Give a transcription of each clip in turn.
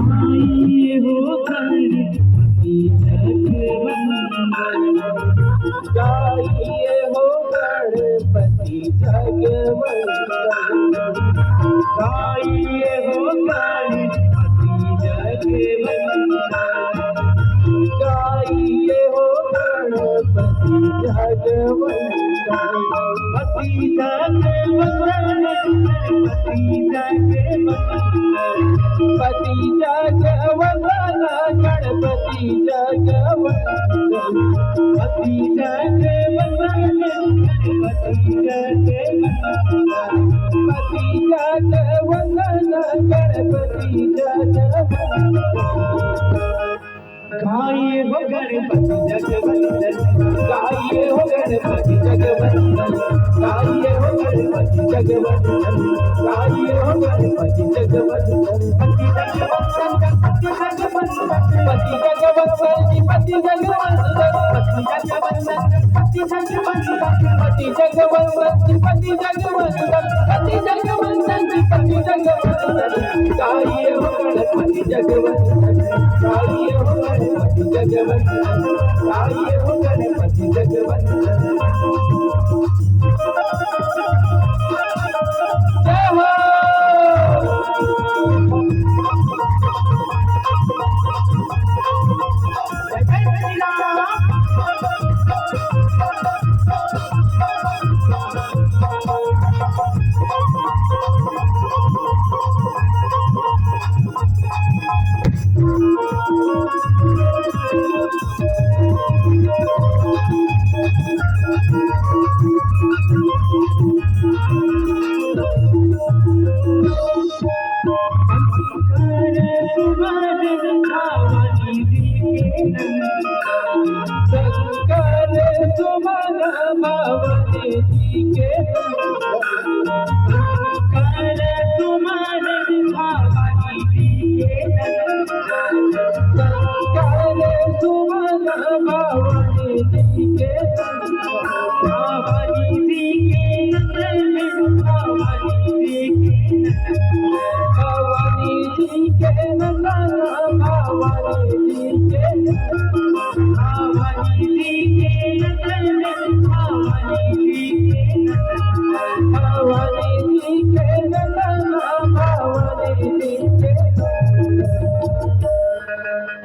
गाइए हो गणपति जगवंदन, गाइए हो गणपति जगवंदन, गाइए हो गणपति जगवंदन, पति जगवंदन, गणपति जगवंदन, पति जगवंदन, गणपति जगवंदन, पति जगवंदन, गणपति जगवंदन, पति जगवंदन, गणपति जगवंदन। गाइए हो गणपति जगवंदन, गाइए हो गणपति जगवंदन, गाइए हो गणपति जगवंदन, गाइए हो गणपति जगवंदन, पति जगवंदन, पति जगवंदन, पति जगवंदन, पति जगवंदन, पति जगवंदन, पति जगवंदन, पति जगवंदन, पति जगवंदन, पति जगवंदन, पति जगवंदन, गाइए हो गणपति जगवंदन, गाइए हो गणपति जगवंदन, गाइए हो गणपति जगवंदन। जय हो। जय श्री राम।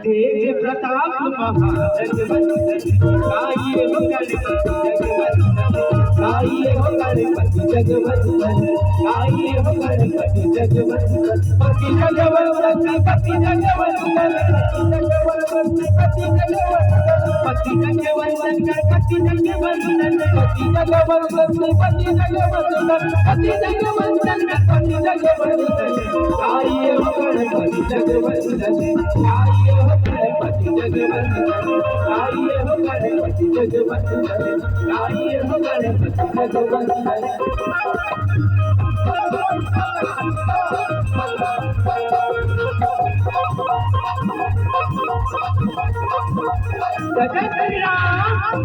तेज प्रताप महाजगवंदन, गाइए हो गणपति जगवंदन, गाइए हो गणपति जगवंदन, गाइए हो गणपति जगवंदन, पति जगवंदन, पति जगवंदन, पति जगवंदन, पति जगवंदन, पति जगवंदन, पति जगवंदन, पति जगवंदन, पति जगवंदन, पति जगवंदन, गाइए हो गणपति जगवंदन, गाइए हो गणपति जगवंदन, गाइए हो गणपति जगवंदन, गाइए हो गणपति जगवंदन। जय श्री राम।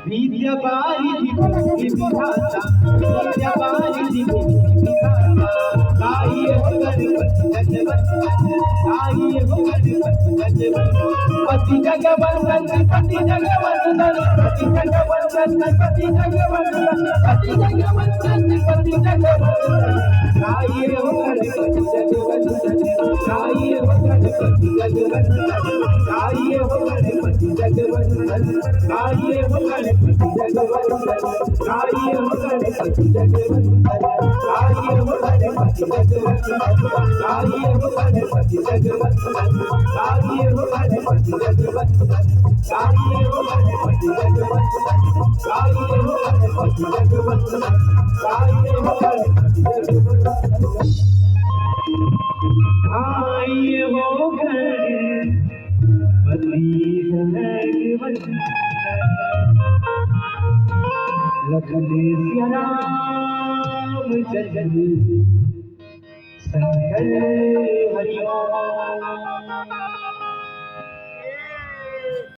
विद्या बारिधि बुद्धि विधाता विद्या बारिधि बुद्धि विधाता गाइए हो गणपति जगवंदन गाइए हो गणपति जगवंदन पति जगवंदन पति जगवंदन पति जगवंदन पति जगवंदन पति जगवंदन पति जगवंदन गाइए हो गणपति जगवंदन गाइए हो गणपति जगवंदन गाइए हो गणपति जगवंदन गाइए हो गणपति जगवंदन गाइए हो गणपति जगवंदन गाइए हो गणपति जगवंदन गाइए हो गणपति जगवंदन गाइए हो गणपति जगवंदन गाइए हो गणपति जगवंदन गाइए हो गणपति जगवंदन गाइए हो गणपति जगवंदन आइए हो गणपति जगवंदन लखन सिया राम जगन शंकर हरि ओम।